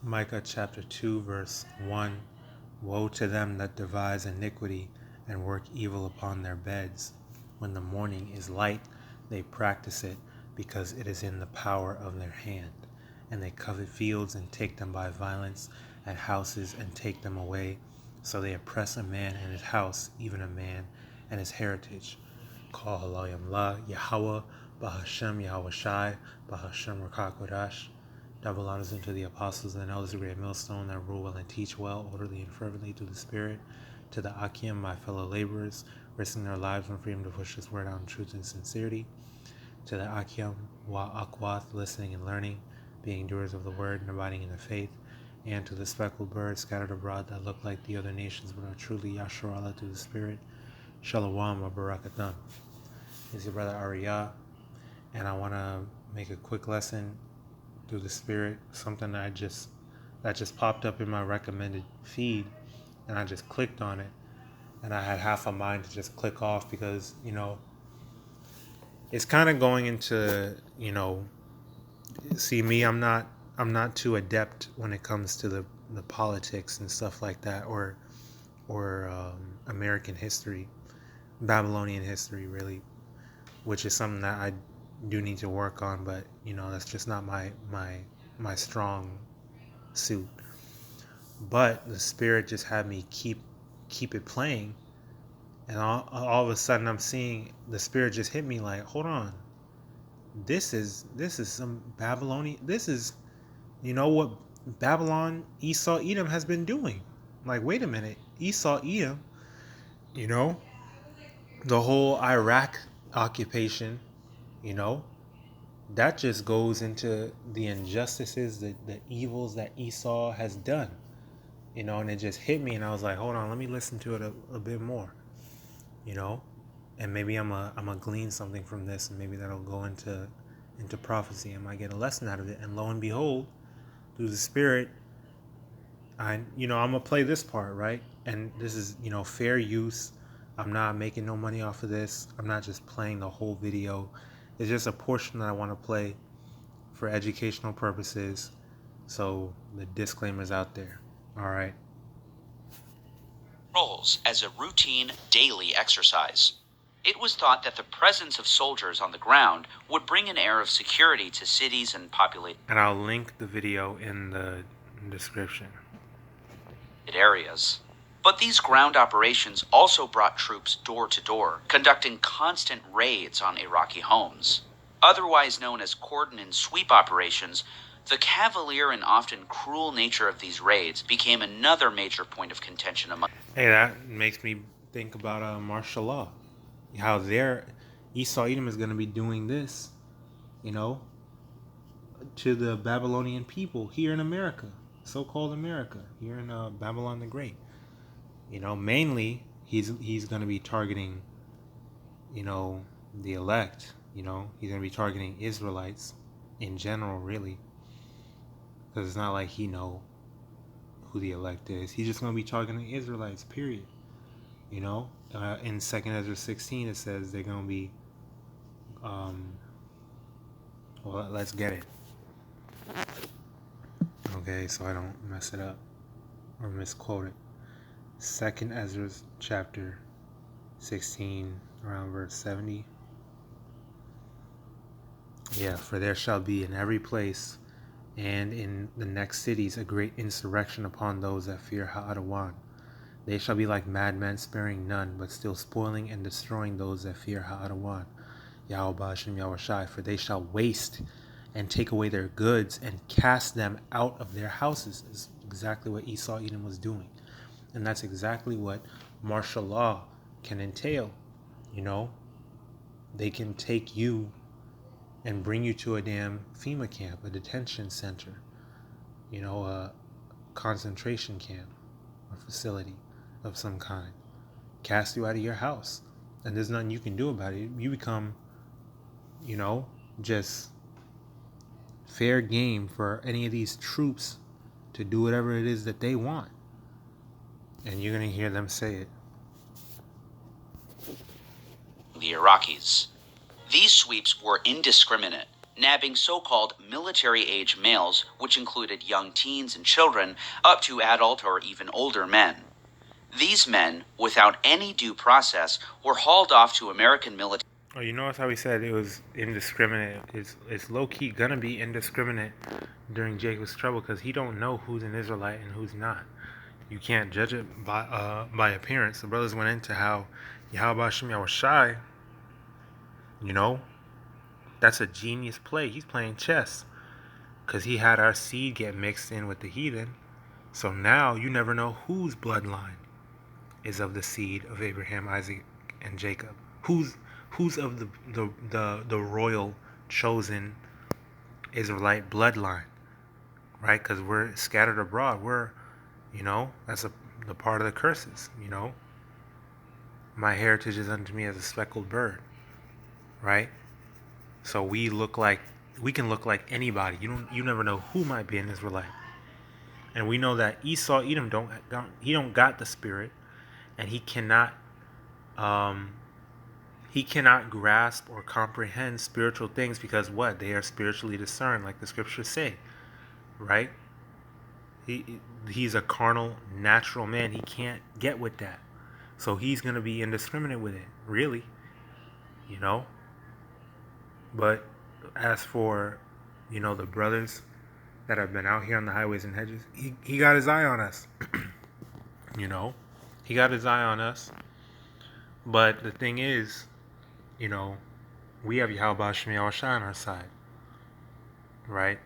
Micah chapter 2 verse 1. Woe to them that devise iniquity and work evil upon their beds. When the morning is light, they practice it, because it is in the power of their hand. And they covet fields and take them by violence, and houses and take them away. So they oppress a man and his house, even a man and his heritage. Call HALALYAM YAHAWAH, BAHASHAM, YAHAWASHI, BAHASHAM, QADASH. Double honors unto the apostles and elders of the great millstone that rule well and teach well, orderly and fervently through the Spirit. To the Akim, my fellow laborers, risking their lives and freedom to push this word out in truth and sincerity. To the Akim, YAHAWAH, listening and learning, being doers of the word and abiding in the faith. And to the speckled birds scattered abroad that look like the other nations but are truly Yasharallah through the Spirit. Shalom wa barakatan. It's your brother Ariyah, and I want to make a quick lesson through the Spirit, something that just popped up in my recommended feed, and I just clicked on it, and I had half a mind to just click off because, it's kind of going into, see me, I'm not too adept when it comes to the politics and stuff like that, or American history, Babylonian history, really, which is something that I do need to work on, but that's just not my strong suit. But the Spirit just had me keep it playing, and all of a sudden I'm seeing the Spirit just hit me like, hold on, this is some Babylonian, this is what Babylon, Esau, Edom has been doing. Like, wait a minute, Esau, Edom, the whole Iraq occupation, that just goes into the injustices, the evils that Esau has done, and it just hit me, and I was like, hold on, let me listen to it a bit more, and maybe I'm a glean something from this, and maybe that'll go into prophecy. I might get a lesson out of it, and lo and behold, through the Spirit, I'm gonna play this part, right? And this is, fair use. I'm not making no money off of this. I'm not just playing the whole video. It's just a portion that I want to play for educational purposes. So the disclaimer's out there. All right. Roles as a routine daily exercise. It was thought that the presence of soldiers on the ground would bring an air of security to cities and populated And I'll link the video in the description. Areas. But these ground operations also brought troops door to door, conducting constant raids on Iraqi homes. Otherwise known as cordon and sweep operations, the cavalier and often cruel nature of these raids became another major point of contention among. Hey, that makes me think about martial law. How Esau Edom is going to be doing this, to the Babylonian people here in America, so-called America, here in Babylon the Great. Mainly he's going to be targeting, the elect. He's going to be targeting Israelites in general, really, because it's not like he know who the elect is. He's just going to be targeting Israelites, period. In 2nd Ezra 16 it says they're going to be well, let's get it. Okay, so I don't mess it up or misquote it. 2nd Ezra chapter 16, around verse 70. Yeah, for there shall be in every place and in the next cities a great insurrection upon those that fear HALALYAM. They shall be like madmen, sparing none, but still spoiling and destroying those that fear HALALYAM. YAHAWASHI, YAHAWASHI, for they shall waste and take away their goods and cast them out of their houses. Is exactly what Esau Edom was doing. And that's exactly what martial law can entail. They can take you and bring you to a damn FEMA camp, a detention center, a concentration camp or facility of some kind, cast you out of your house, and there's nothing you can do about it. You become, just fair game for any of these troops to do whatever it is that they want. And you're going to hear them say it. The Iraqis. These sweeps were indiscriminate, nabbing so-called military-age males, which included young teens and children, up to adult or even older men. These men, without any due process, were hauled off to American military. Oh, you notice how he said it was indiscriminate. It's low-key gonna be indiscriminate during Jacob's trouble because he don't know who's an Israelite and who's not. You can't judge it by appearance. The brothers went into how YAHAWASHI, YAHAWASHI, you know, that's a genius play. He's playing chess because he had our seed get mixed in with the heathen. So now you never know whose bloodline is of the seed of Abraham, Isaac, and Jacob. Who's of the royal chosen Israelite bloodline, right? Because we're scattered abroad. We're, that's the part of the curses. My heritage is unto me as a speckled bird, right? So we can look like anybody. You never know who might be an Israelite. And we know that Esau, Edom don't got the spirit, and he cannot grasp or comprehend spiritual things because what? They are spiritually discerned, like the scriptures say, right? He's a carnal, natural man. He can't get with that. So he's going to be indiscriminate with it, really, But as for, the brothers that have been out here on the highways and hedges, he got his eye on us. He got his eye on us. But the thing is, we have YAHAWASHI, YAHAWASHI on our side, right?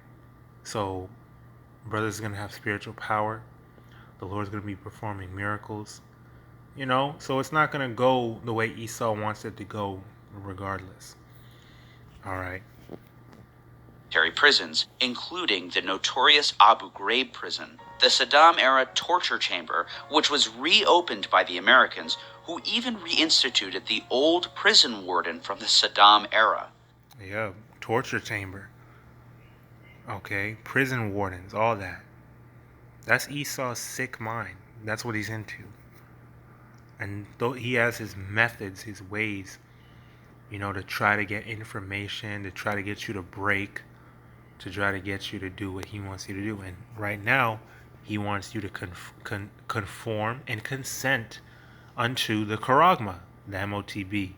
So brothers are going to have spiritual power. The Lord's going to be performing miracles, So it's not going to go the way Esau wants it to go regardless. All right. Prisons, including the notorious Abu Ghraib prison, the Saddam-era torture chamber, which was reopened by the Americans, who even reinstituted the old prison warden from the Saddam era. Yeah, torture chamber. Okay, prison wardens, all that. That's Esau's sick mind. That's what he's into. And though he has his methods, his ways, to try to get information, to try to get you to break, to try to get you to do what he wants you to do. And right now, he wants you to conform and consent unto the charagma, the MOTB,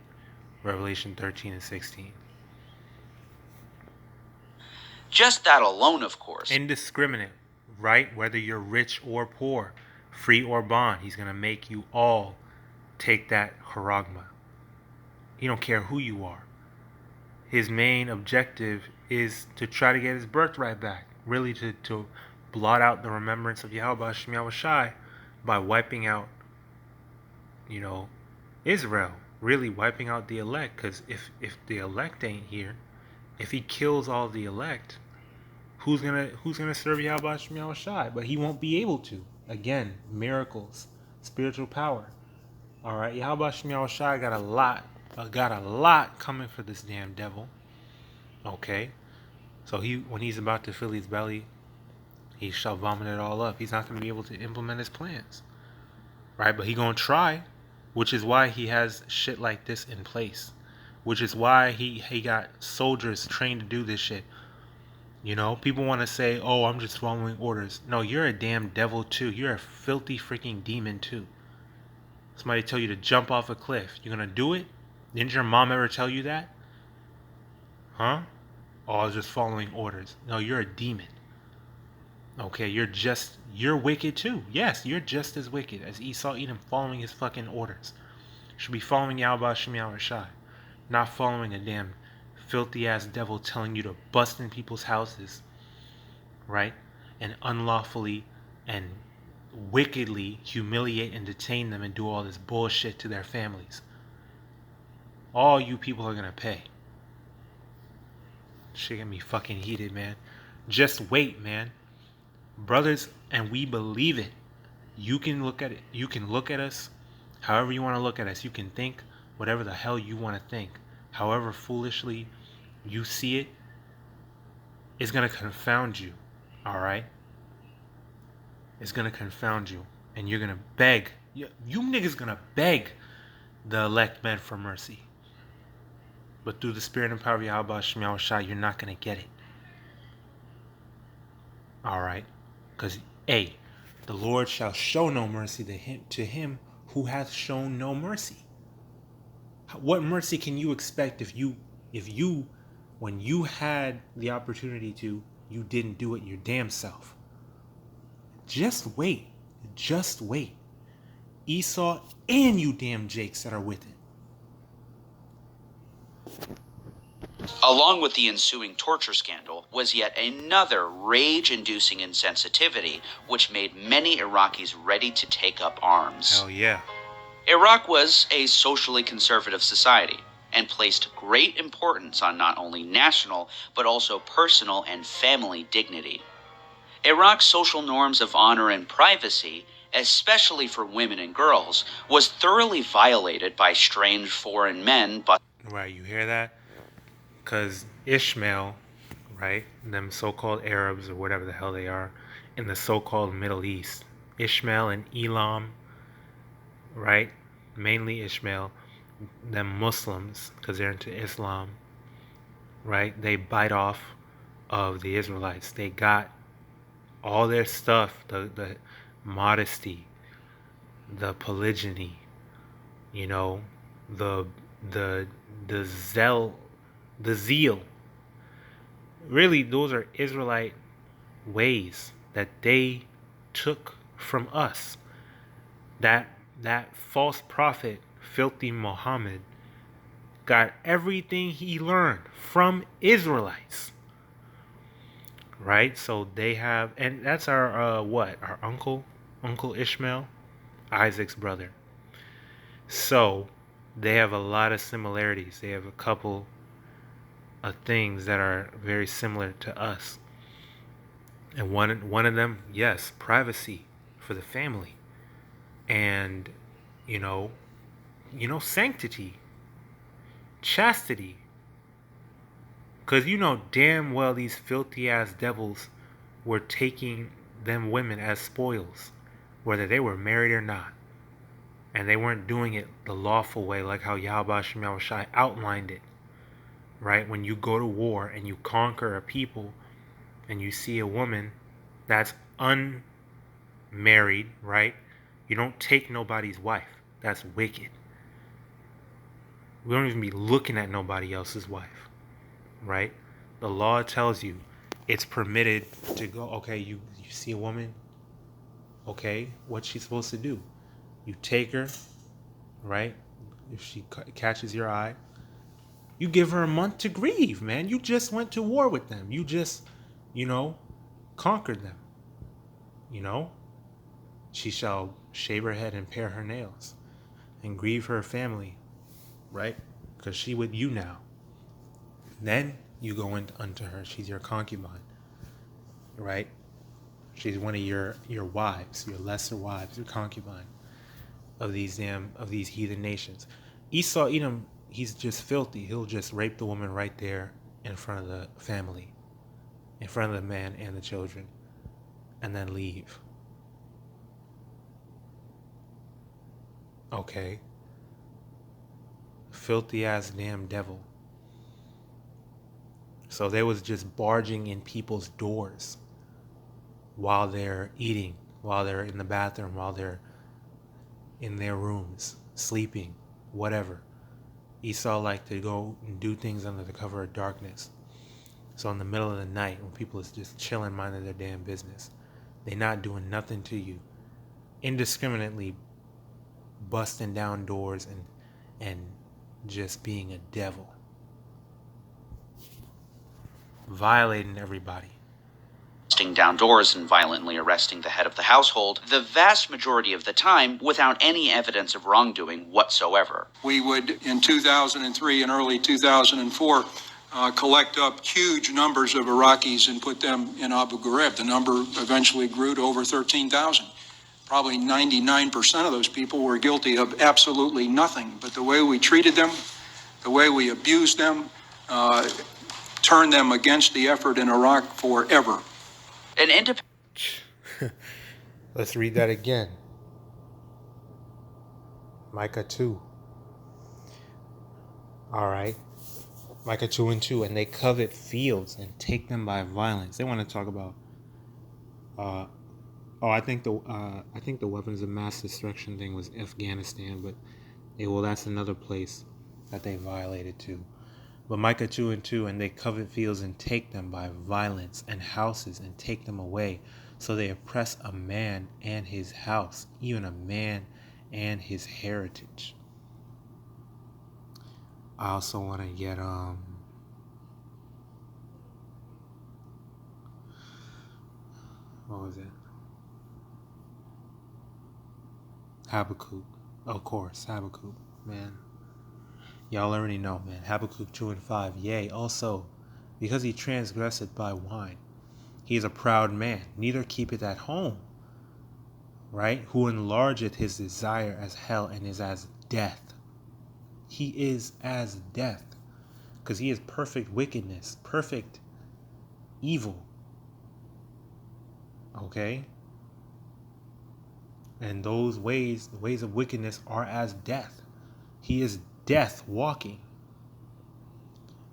Revelation 13 and 16. Just that alone, of course. Indiscriminate, right? Whether you're rich or poor, free or bond, he's going to make you all take that charagma. He don't care who you are. His main objective is to try to get his birthright back. Really to blot out the remembrance of YAHAWASHI, YAHAWASHI by wiping out, Israel. Really wiping out the elect. Because if the elect ain't here, if he kills all the elect, who's gonna serve YAHAWASHI, YAHAWASHI? But he won't be able to. Again, miracles, spiritual power. All right, YAHAWASHI, YAHAWASHI got a lot coming for this damn devil. Okay, so when he's about to fill his belly, he shall vomit it all up. He's not going to be able to implement his plans, right? But he gonna try, which is why he has shit like this in place, which is why he got soldiers trained to do this shit. People want to say, oh, I'm just following orders. No, you're a damn devil too. You're a filthy freaking demon too. Somebody tell you to jump off a cliff, you're gonna do it? Didn't your mom ever tell you that? Huh? Oh, I was just following orders. No, you're a demon. Okay, you're wicked too. Yes, you're just as wicked as Esau Edom, following his fucking orders. Should be following YAHAWASHI, YAHAWASHI, not following a damn filthy ass devil telling you to bust in people's houses, right? And unlawfully and wickedly humiliate and detain them and do all this bullshit to their families. All you people are gonna pay. Shit get me fucking heated, man. Just wait, man. Brothers, and we believe it. You can look at it. You can look at us however you want to look at us. You can think whatever the hell you want to think. However foolishly you see it, it's gonna confound you. Alright? It's gonna confound you. And you're gonna beg. You niggas gonna beg the elect men for mercy. But through the spirit and power of YAHAWASHI, you're not going to get it. Alright? Because, A, the Lord shall show no mercy to him who hath shown no mercy. What mercy can you expect if you, when you had the opportunity to, you didn't do it your damn self? Just wait. Just wait. Esau and you damn Jakes that are with it. Along with the ensuing torture scandal was yet another rage-inducing insensitivity which made many Iraqis ready to take up arms. Hell yeah. Iraq was a socially conservative society and placed great importance on not only national but also personal and family dignity. Iraq's social norms of honor and privacy, especially for women and girls, was thoroughly violated by strange foreign men. Right, you hear that? Because Ishmael, right, them so-called Arabs or whatever the hell they are, in the so-called Middle East, Ishmael and Elam, right, mainly Ishmael, them Muslims, because they're into Islam, right, they bite off of the Israelites. They got all their stuff, the modesty, the polygyny, you know, the zeal. Really, those are Israelite ways that they took from us. That false prophet, filthy Muhammad, got everything he learned from Israelites. Right? So they have, and that's our our uncle Ishmael, Isaac's brother. So they have a lot of similarities. They have a couple of things that are very similar to us. And one of them, yes, privacy for the family. And you know, sanctity, chastity. Because you know damn well these filthy ass devils were taking them women as spoils, whether they were married or not. And they weren't doing it the lawful way, like how YAHAWASHI outlined it. Right? When you go to war and you conquer a people and you see a woman that's unmarried, right? You don't take nobody's wife. That's wicked. We don't even be looking at nobody else's wife, right? The law tells you it's permitted to go, okay, you see a woman, okay, what's she supposed to do? You take her, right? If she catches your eye, you give her a month to grieve, man. You just went to war with them. You just, conquered them. She shall shave her head and pare her nails and grieve her family, right? Because she with you now. Then you go unto her. She's your concubine, right? She's one of your wives, your lesser wives, your concubine of these heathen nations. Esau, Edom, he's just filthy. He'll just rape the woman right there in front of the family, in front of the man and the children, and then leave. Okay. Filthy ass damn devil. So they was just barging in people's doors while they're eating, while they're in the bathroom, while they're in their rooms, sleeping, whatever. Esau liked to go and do things under the cover of darkness. So in the middle of the night, when people is just chilling, minding their damn business, they not doing nothing to you, indiscriminately busting down doors and just being a devil, violating everybody, busting down doors and violently arresting the head of the household, the vast majority of the time without any evidence of wrongdoing whatsoever. We would, in 2003 and early 2004, collect up huge numbers of Iraqis and put them in Abu Ghraib. The number eventually grew to over 13,000. Probably 99% of those people were guilty of absolutely nothing. But the way we treated them, the way we abused them, turned them against the effort in Iraq forever. Let's read that again. Micah 2. All right. Micah 2 and 2, and they covet fields and take them by violence. They want to talk about I think the weapons of mass destruction thing was Afghanistan, but that's another place that they violated too. But Micah 2 and 2, and they covet fields and take them by violence, and houses and take them away. So they oppress a man and his house, even a man and his heritage. I also want to get what was it? Habakkuk. Of course, Habakkuk, man. Y'all already know, man. Habakkuk 2 and 5. Yea, also, because he transgresseth by wine, he is a proud man, neither keepeth at home. Right? Who enlargeth his desire as hell and is as death. He is as death. Because he is perfect wickedness, perfect evil. Okay? And those ways, the ways of wickedness, are as death. He is death walking,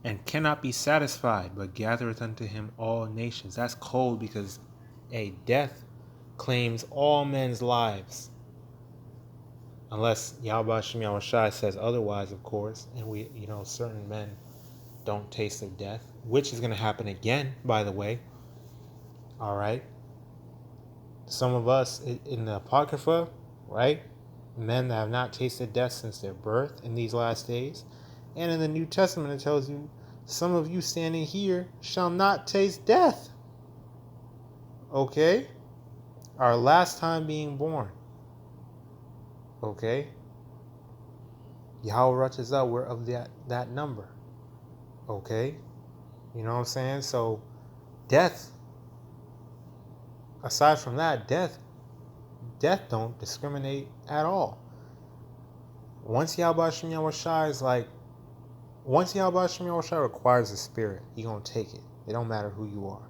and cannot be satisfied, but gathereth unto him all nations. That's cold, because death claims all men's lives, unless YAHAWASHI says otherwise, of course. And certain men don't taste of death, which is going to happen again, by the way. All right, some of us in the Apocrypha, right, men that have not tasted death since their birth in these last days. And in the New Testament, it tells you, some of you standing here shall not taste death. Okay? Our last time being born. Okay? YAHAWAH, we're of that number. Okay? You know what I'm saying? So, death, aside from that, death don't discriminate at all. Once YAHAWASHI requires a spirit, he gonna take it. It don't matter who you are.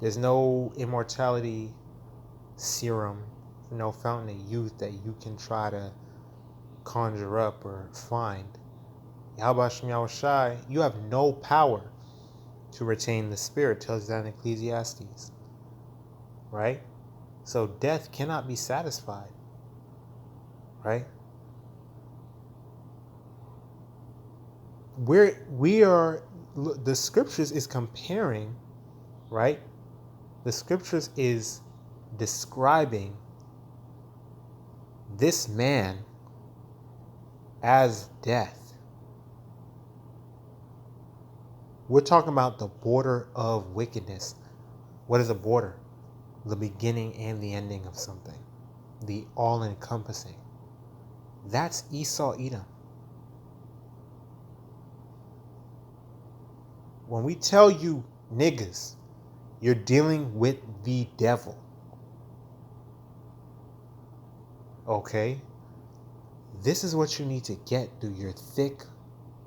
There's no immortality serum, no fountain of youth that you can try to conjure up or find. YAHAWASHI, you have no power to retain the spirit, tells that in Ecclesiastes. Right? So death cannot be satisfied. Right? The scriptures is comparing, right? The scriptures is describing this man as death. We're talking about the border of wickedness. What is a border? The beginning and the ending of something. The all-encompassing. That's Esau Edom. When we tell you niggas, you're dealing with the devil. Okay? This is what you need to get through your thick,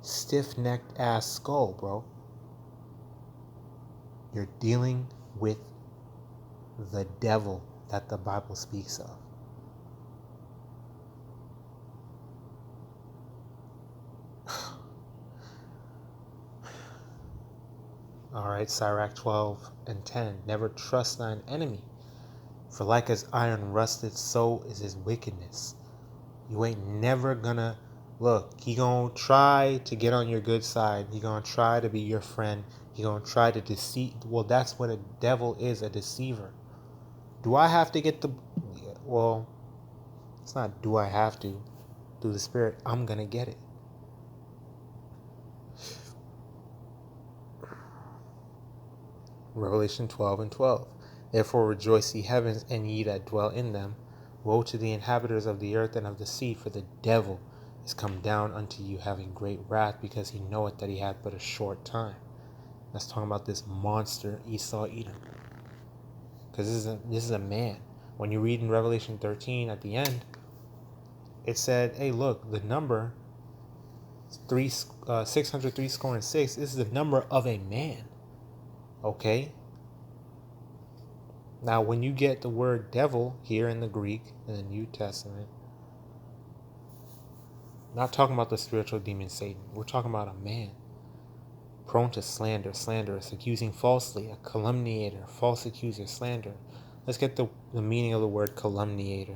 stiff-necked ass skull, bro. You're dealing with the devil that the Bible speaks of. Alright, Sirach 12 and 10. Never trust thine enemy, for like as iron rusted, so is his wickedness. You ain't never gonna, look, he gonna try to get on your good side. He gonna try to be your friend. He gonna try to deceive. Well, that's what a devil is, a deceiver. Do I have to get well, it's not do I have to. Through the Spirit, I'm gonna get it. Revelation 12 and 12. Therefore rejoice, ye heavens, and ye that dwell in them. Woe to the inhabitants of the earth and of the sea, for the devil is come down unto you, having great wrath, because he knoweth that he hath but a short time. That's talking about this monster Esau Edom. Because this is a man. When you read in Revelation 13 at the end, it said, hey, look, the number 603 score and 6, this is the number of a man. Okay? Now, when you get the word devil here in the Greek, in the New Testament, not talking about the spiritual demon Satan. We're talking about a man. prone to slander, slanderous, accusing falsely, a calumniator, false accuser, slander. Let's get the meaning of the word calumniator.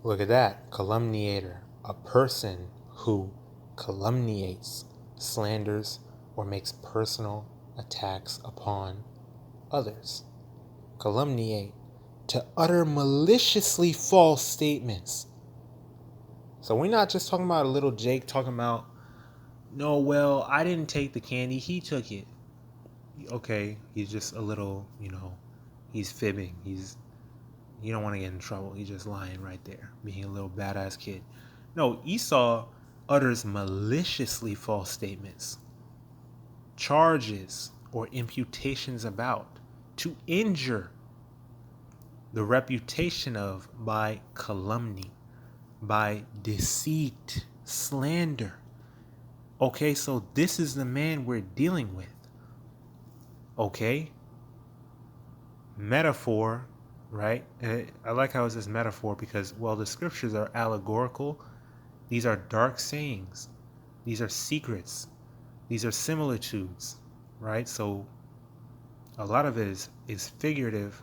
Look at that, calumniator, a person who calumniates, slanders, or makes personal attacks upon others. Calumniate, to utter maliciously false statements. So we're not just talking about a little Jake talking about, no, well, I didn't take the candy, he took it. Okay, he's just a little, he's fibbing. You don't want to get in trouble. He's just lying right there, being a little badass kid. No, Esau utters maliciously false statements, charges, or imputations about, to injure the reputation of by calumny, by deceit, slander. Okay, so this is the man we're dealing with. Okay? Metaphor, right? And I like how it says metaphor because, well, the scriptures are allegorical. These are dark sayings. These are secrets. These are similitudes, right? So a lot of it is figurative,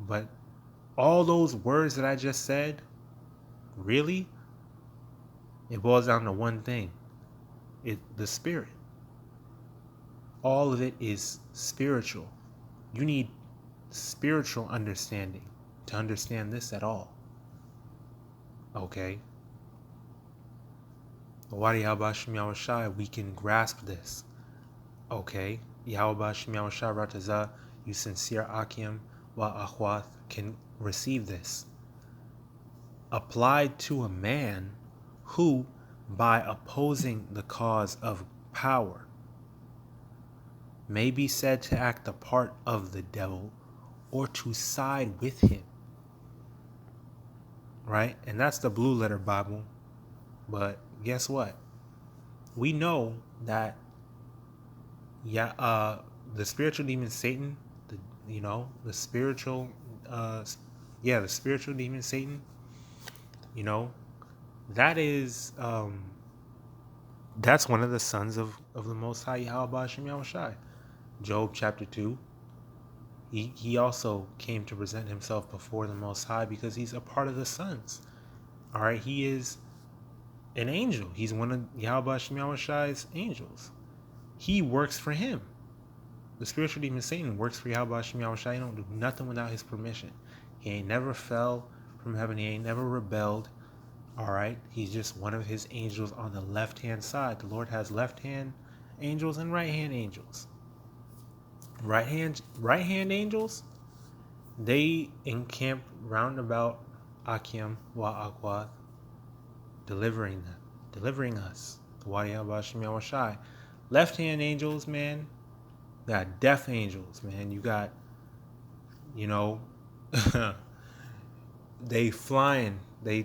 but all those words that I just said, really, it boils down to one thing. The spirit. All of it is spiritual. You need spiritual understanding to understand this at all. Okay? YAHAWASHI, we can grasp this. Okay? YAHAWASHI RAWCHAA, you sincere Akim wa Akhwath can receive this. Applied to a man who, by opposing the cause of power, may be said to act the part of the devil or to side with him. Right? And that's the blue letter Bible. But guess what? We know that the spiritual demon Satan, the spiritual demon Satan, that is that's one of the sons of the Most High Yahawadah. Job chapter 2. He also came to present himself before the Most High because he's a part of the sons. All right, he is an angel. He's one of Yahawa's angels. He works for him. The spiritual demon Satan works for Yahweh. He don't do nothing without his permission. He ain't never fell from heaven. He ain't never rebelled. All right, he's just one of his angels on the left-hand side. The Lord has left-hand angels and right-hand angels. Right hand angels, they encamp round about Akim wa Akwath, delivering us. The YAHAWASHI. Left-hand angels, man, they got deaf angels, man. You got, they flying, they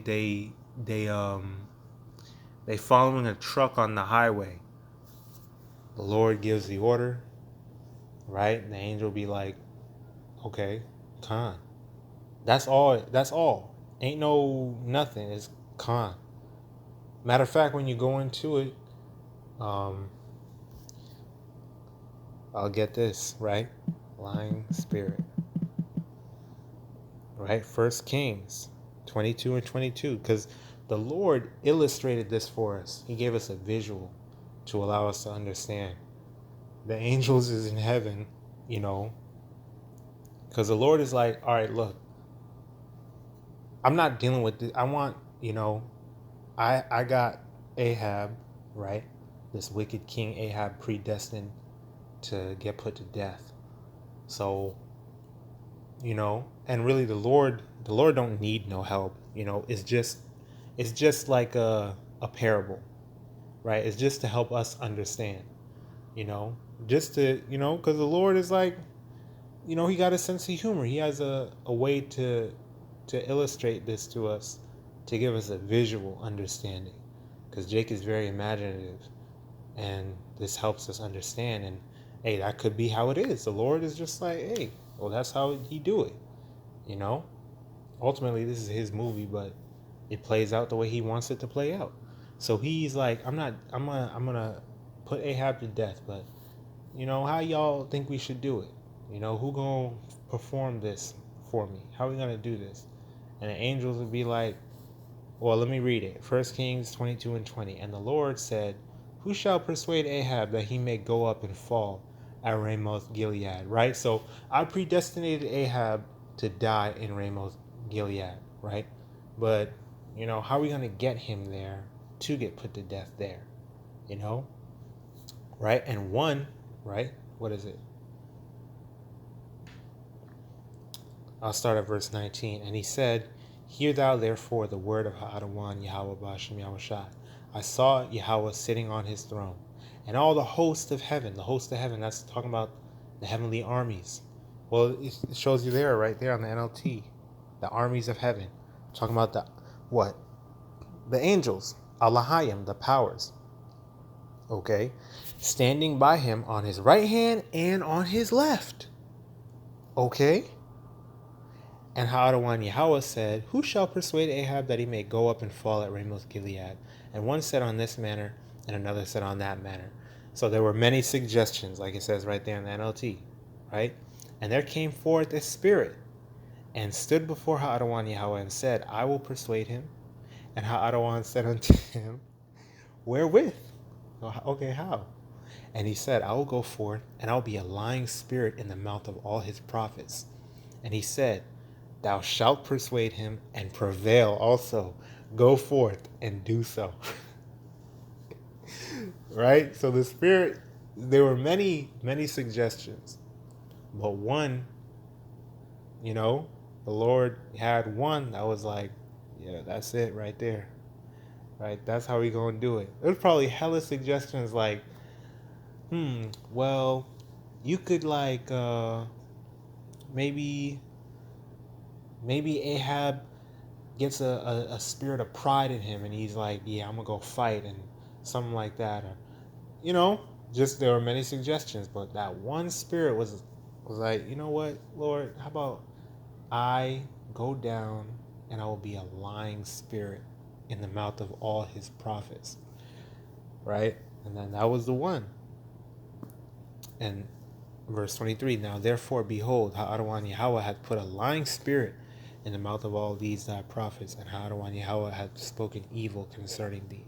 following a truck on the highway. The Lord gives the order, right? And the angel be like, okay, Khan. That's all. Ain't no nothing. It's Khan. Matter of fact, when you go into it, I'll get this, right? Lying spirit. Right? 1 Kings 22 and 22. Because the Lord illustrated this for us. He gave us a visual to allow us to understand. The angels is in heaven, because the Lord is like, all right, look, I'm not dealing with this. I want, I got Ahab, right? This wicked king Ahab predestined to get put to death. So, and really the Lord don't need no help. It's just like a parable, right? It's just to help us understand, just to, because the Lord is like, he got a sense of humor. He has a way to illustrate this to us, to give us a visual understanding, because Jake is very imaginative, and this helps us understand. And hey, that could be how it is. The Lord is just like, hey, well, that's how he do it. Ultimately, this is his movie, but it plays out the way he wants it to play out. So he's like, I'm gonna put Ahab to death, but, how y'all think we should do it? Who gonna perform this for me? How are we gonna do this? And the angels would be like, well, let me read it. 1 Kings 22 and 20. And the Lord said, who shall persuade Ahab that he may go up and fall at Ramoth Gilead? Right? So I predestinated Ahab to die in Ramoth Gilead, right? But, how are we going to get him there to get put to death there? Right? And one, right? What is it? I'll start at verse 19. And he said, hear thou therefore the word of HALALYAM, YAHAWAH, BAHASHAM, YAHAWASHI. I saw Yahweh sitting on his throne, and all the host of heaven, that's talking about the heavenly armies. Well, it shows you there, right there on the NLT, the armies of heaven. Talking about the angels, LAHAWAH, the powers. Okay, standing by him on his right hand and on his left. Okay. And HALALYAM Yahweh said, who shall persuade Ahab that he may go up and fall at Ramoth Gilead? And one said on this manner, and another said on that manner. So there were many suggestions, like it says right there in the NLT, right? And there came forth a spirit, and stood before HALALYAM Yahweh, and said, I will persuade him. And HALALYAM said unto him, wherewith? Okay, how? And he said, I will go forth, and I will be a lying spirit in the mouth of all his prophets. And he said, thou shalt persuade him and prevail also. Go forth and do so. Right? So the spirit, there were many, many suggestions. But one, the Lord had one that was like, yeah, that's it right there. Right? That's how we gonna do it. There's probably hella suggestions like, well, you could like maybe Ahab gets a spirit of pride in him, and he's like, yeah, I'm gonna go fight, and something like that. Or, just there were many suggestions, but that one spirit was like, you know what, Lord, how about I go down and I will be a lying spirit in the mouth of all his prophets. Right? And then that was the one. And verse 23, now therefore behold, HALALYAM Yahweh hath put a lying spirit in the mouth of all these thy prophets, and HALALYAM Yahweh hath spoken evil concerning thee.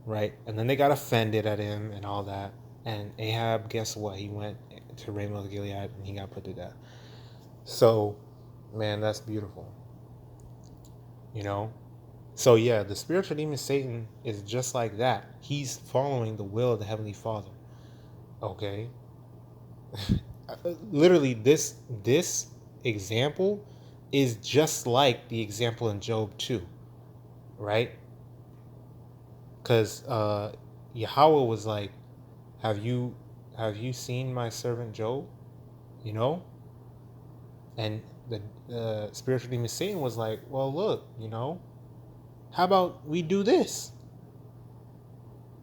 Right? And then they got offended at him and all that. And Ahab, guess what? He went to Ramoth Gilead and he got put to death. So, man, that's beautiful. So yeah, the spiritual demon Satan is just like that. He's following the will of the Heavenly Father. Okay? Literally, this example is just like the example in Job 2, right? Because Yahweh was like, have you seen my servant Job? And the spiritual demon Satan was like, well, look, how about we do this?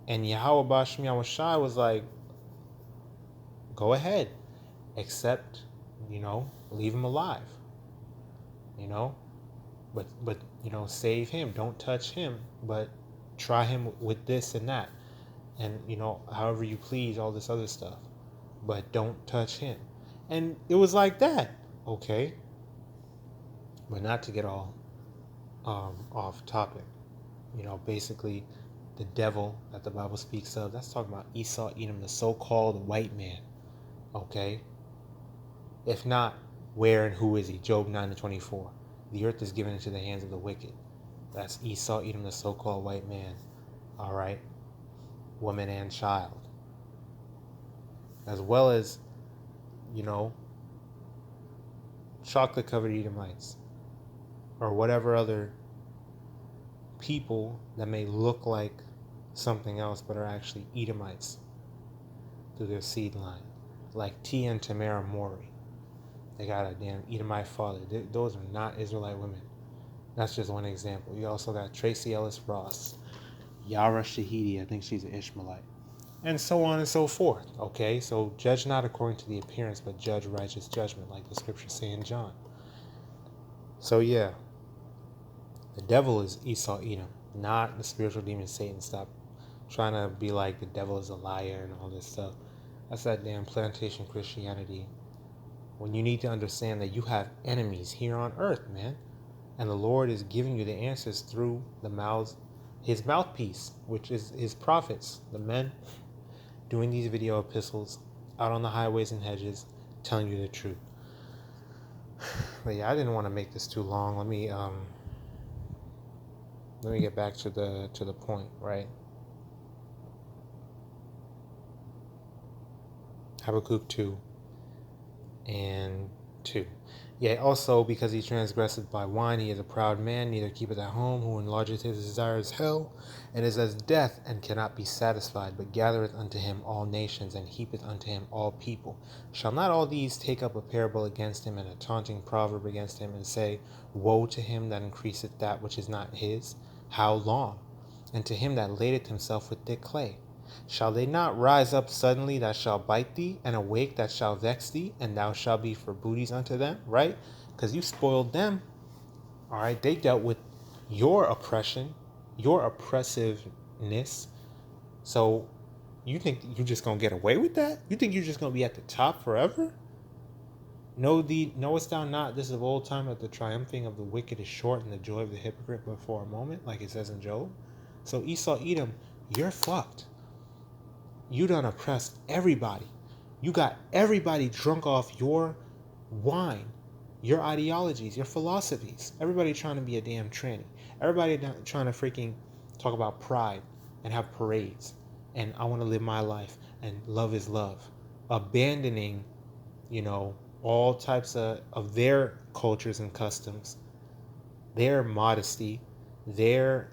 And Yahweh BAHASHAM YAHAWASHI was like, go ahead, except, leave him alive, but save him. Don't touch him, but try him with this and that, and however you please, all this other stuff, but don't touch him. And it was like that. Okay, but not to get all off topic. Basically the devil that the Bible speaks of, that's talking about Esau, Edom, the so-called white man. Okay, if not, where and who is he? Job 9-24. The earth is given into the hands of the wicked. That's Esau, Edom, the so-called white man. All right, woman and child, as well as chocolate-covered Edomites, or whatever other people that may look like something else but are actually Edomites through their seed line, like Tia and Tamara Mori. They got a damn Edomite father. Those are not Israelite women. That's just one example. You also got Tracy Ellis Ross, Yara Shahidi, I think she's an Ishmaelite, and so on and so forth. Okay, so judge not according to the appearance, but judge righteous judgment, like the scriptures say in John. So yeah, the devil is Esau, Edom, not the spiritual demon Satan. Stop trying to be like the devil is a liar and all this stuff. That's that damn plantation Christianity. When you need to understand that you have enemies here on earth, man. And the Lord is giving you the answers through the mouths, his mouthpiece, which is his prophets, the men doing these video epistles out on the highways and hedges, telling you the truth. But yeah, I didn't want to make this too long. Let me get back to the point, right? Habakkuk 2 and 2. Yea, also because he transgresseth by wine, he is a proud man, neither keepeth at home, who enlargeth his desires hell, and is as death, and cannot be satisfied, but gathereth unto him all nations, and heapeth unto him all people. Shall not all these take up a parable against him, and a taunting proverb against him, and say, Woe to him that increaseth that which is not his? How long? And to him that ladeth himself with thick clay. Shall they not rise up suddenly that shall bite thee, and awake that shall vex thee, and thou shalt be for booties unto them, right? Because you spoiled them, all right? They dealt with your oppression, your oppressiveness. So you think you're just going to get away with that? You think you're just going to be at the top forever? Knowest thou not this of old time that the triumphing of the wicked is short, and the joy of the hypocrite but for a moment, like it says in Job? So Esau, Edom, you're fucked. You done oppressed everybody. You got everybody drunk off your wine, your ideologies, your philosophies. Everybody trying to be a damn tranny. Everybody trying to freaking talk about pride and have parades. And I want to live my life. And love is love. Abandoning, all types of their cultures and customs, their modesty, their,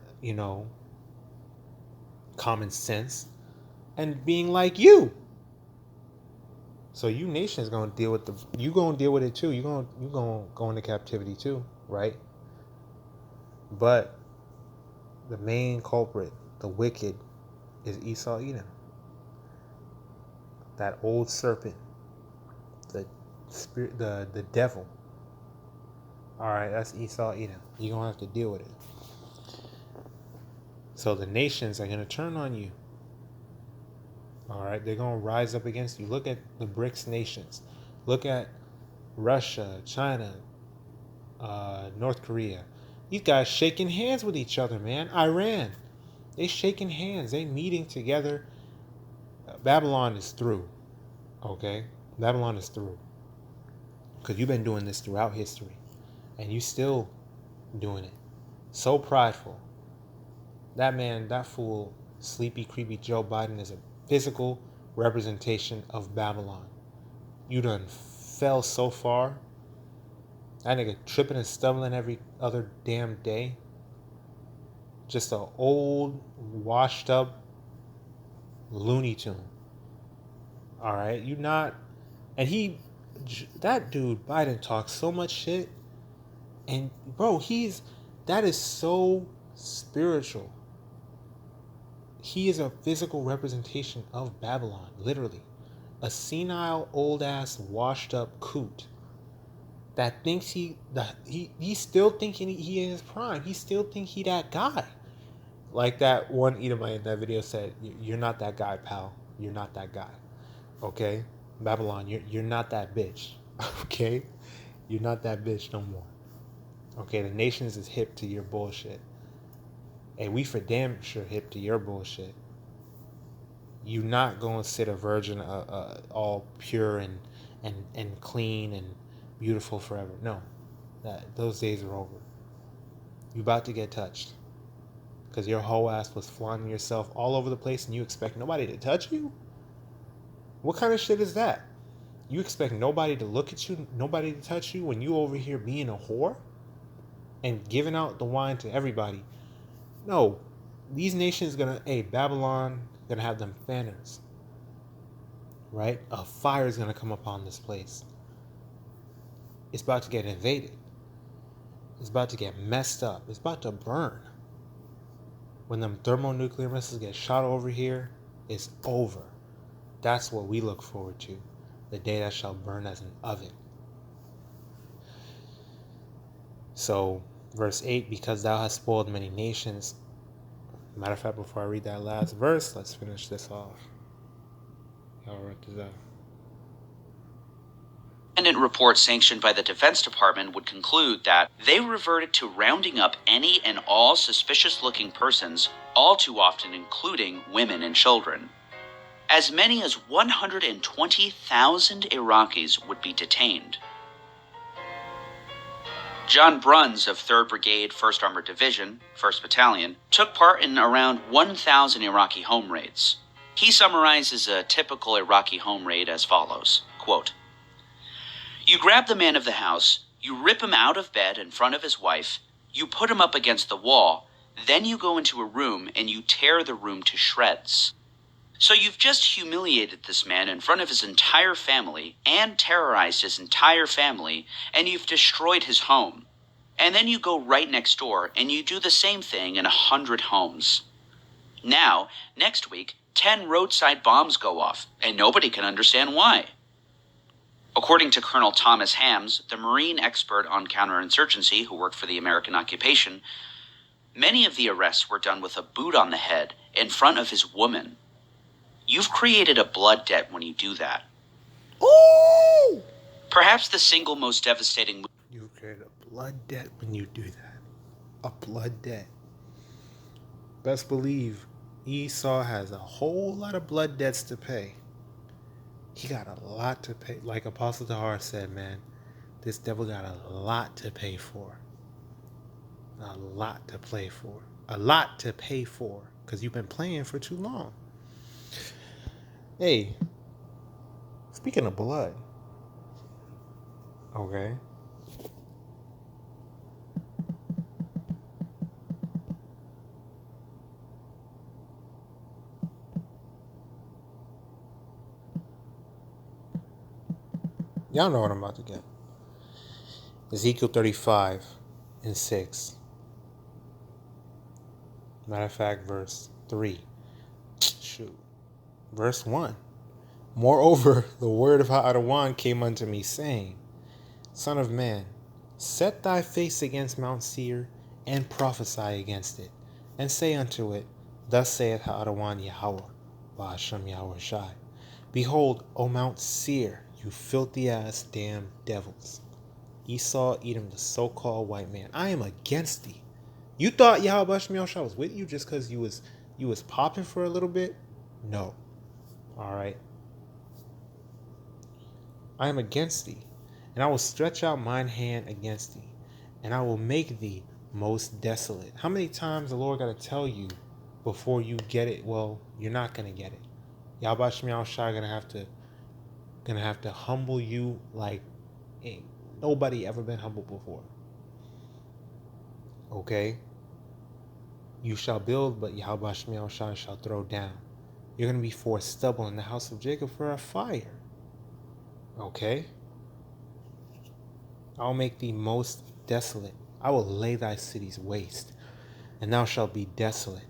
common sense, and being like you. So you nations gonna deal with it too. You gonna go into captivity too, right? But the main culprit, the wicked, is Esau, Edom. That old serpent, the spirit, the devil. All right, that's Esau, Edom. You're gonna have to deal with it. So the nations are gonna turn on you. All right, they're going to rise up against you. Look at the BRICS nations. Look at Russia, China, North Korea. These guys shaking hands with each other, man. Iran, they shaking hands. They meeting together. Babylon is through, okay? Babylon is through. Because you've been doing this throughout history. And you still doing it. So prideful. That man, that fool, sleepy, creepy Joe Biden is a physical representation of Babylon. You done fell so far. That nigga tripping and stumbling every other damn day. Just an old, washed up Looney Tune. Alright, you not. And that dude Biden talks so much shit. And bro, that is so spiritual. He is a physical representation of Babylon, literally. A senile, old-ass, washed-up coot that thinks he's still thinking he in his prime. He still think he that guy. Like that one Edomite in that video said, you're not that guy, pal. You're not that guy. Okay? Babylon, you're not that bitch. Okay? You're not that bitch no more. Okay, the nations is hip to your bullshit. And we for damn sure hip to your bullshit. You not going to sit a virgin all pure and clean and beautiful forever. No. Those days are over. You about to get touched. Because your whole ass was flaunting yourself all over the place and you expect nobody to touch you? What kind of shit is that? You expect nobody to look at you, nobody to touch you when you over here being a whore? And giving out the wine to everybody? No, these nations Babylon gonna have them fanners, right? A fire is gonna come upon this place. It's about to get invaded. It's about to get messed up. It's about to burn. When them thermonuclear missiles get shot over here, it's over. That's what we look forward to. The day that shall burn as an oven. So, verse 8, because thou hast spoiled many nations, Matter of fact, before I read that last verse, let's finish this off. Independent report sanctioned by the Defense Department would conclude that they reverted to rounding up any and all suspicious-looking persons, all too often including women and children. As many as 120,000 Iraqis would be detained. John Bruns of 3rd Brigade, 1st Armored Division, 1st Battalion, took part in around 1,000 Iraqi home raids. He summarizes a typical Iraqi home raid as follows, quote, "You grab the man of the house, you rip him out of bed in front of his wife, you put him up against the wall, then you go into a room and you tear the room to shreds. So you've just humiliated this man in front of his entire family and terrorized his entire family, and you've destroyed his home. And then you go right next door and you do the same thing in 100 homes. Now, next week, 10 roadside bombs go off, and nobody can understand why." According to Colonel Thomas Hams, the Marine expert on counterinsurgency who worked for the American occupation, many of the arrests were done with a boot on the head in front of his woman. You've created a blood debt when you do that. Ooh! Perhaps the single most devastating... You create a blood debt when you do that. A blood debt. Best believe Esau has a whole lot of blood debts to pay. He got a lot to pay. Like Apostle Tahar said, man, this devil got a lot to pay for. A lot to play for. A lot to pay for. Because you've been playing for too long. Hey, speaking of blood. Okay. Y'all know what I'm about to get. Ezekiel 35 and 6. Matter of fact, verse 3. Shoot. Verse 1. Moreover, the word of YAHAWAH came unto me, saying, Son of man, set thy face against Mount Seir, and prophesy against it, and say unto it, Thus saith YAHAWAH Yahawah, BAHASHAM YAHWASHI. Behold, O Mount Seir, you filthy ass damn devils. Esau, Edom, the so-called white man. I am against thee. You thought Yahweh was with you just because you was popping for a little bit? No. Alright. I am against thee, and I will stretch out mine hand against thee, and I will make thee most desolate. How many times the Lord got to tell you before you get it? Well, you're not going to get it. Yahweh Shai gonna have to humble you like ain't nobody ever been humbled before. Okay? You shall build, but Yahweh Shai shall throw down. You're gonna be for stubble in the house of Jacob for a fire. Okay? I'll make thee most desolate. I will lay thy cities waste, and thou shalt be desolate.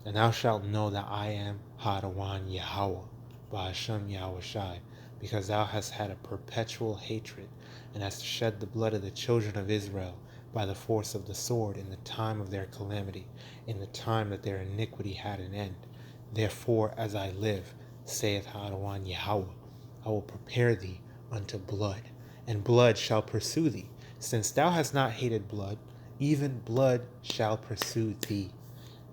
And thou shalt know that I am YAHAWAH Yahawah, BAHASHAM YAHWASHI, because thou hast had a perpetual hatred, and hast shed the blood of the children of Israel by the force of the sword in the time of their calamity, in the time that their iniquity had an end. Therefore, as I live, saith YAHAWAH Yahawah, I will prepare thee unto blood, and blood shall pursue thee. Since thou hast not hated blood, even blood shall pursue thee.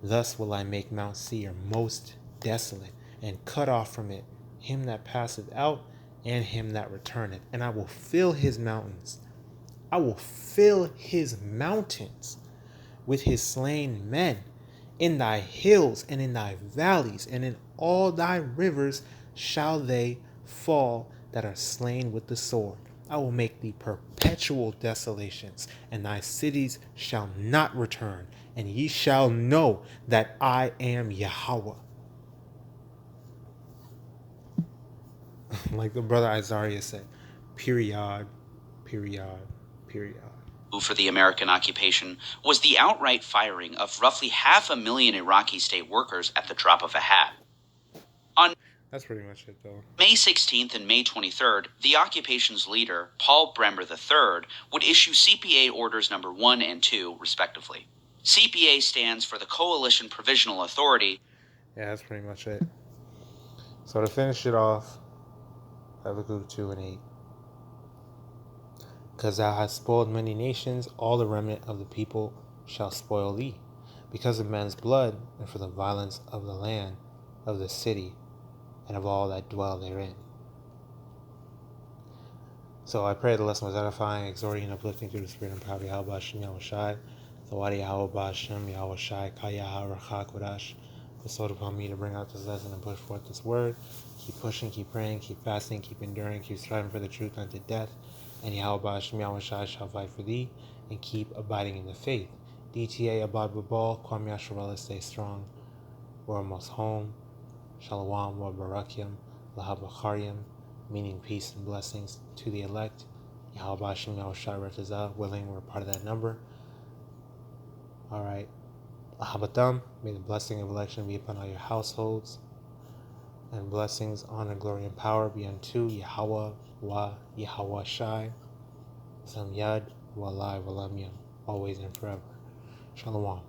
Thus will I make Mount Seir most desolate, and cut off from it him that passeth out, and him that returneth. And I will fill his mountains. I will fill his mountains with his slain men. In thy hills and in thy valleys and in all thy rivers shall they fall that are slain with the sword. I will make thee perpetual desolations, and thy cities shall not return, and ye shall know that I am Yahawah. Like the brother Isaiah said, period, period, period. For the American occupation was the outright firing of roughly 500,000 Iraqi state workers at the drop of a hat. On That's pretty much it, though. May 16th and May 23rd, the occupation's leader, Paul Bremer III, would issue CPA Orders Number 1 and 2, respectively. CPA stands for the Coalition Provisional Authority. Yeah, that's pretty much it. So to finish it off, Habakkuk 2 and 8. Because thou hast spoiled many nations, all the remnant of the people shall spoil thee, because of men's blood, and for the violence of the land, of the city, and of all that dwell therein. So I pray the lesson was edifying, exhorting, and uplifting through the spirit and power of YAHAWASHI, YAHAWASHI, the YAHAWAH, BAHASHAM, YAHAWASHI, RAWCHAA, QADASH, bestowed upon me to bring out this lesson and push forth this word. Keep pushing, keep praying, keep fasting, keep enduring, keep striving for the truth unto death. And Yahweh BAHASHAM, YAHAWASHI shall fight for thee, and keep abiding in the faith. DTA, abide with ball, Kwam Yasharella, stay strong. We're almost home. Shalom, wa barakyam, lahabachariyam, meaning peace and blessings to the elect. Yahweh BAHASHAM, YAHAWASHI Retazah, willing, we're part of that number. Alright. Lahabatam, may the blessing of election be upon all your households. And blessings, honor, glory, and power be unto YAHAWAH, YAHAWASHI, Sam Yad, Walai, Walam Yam, always and forever. Shalom.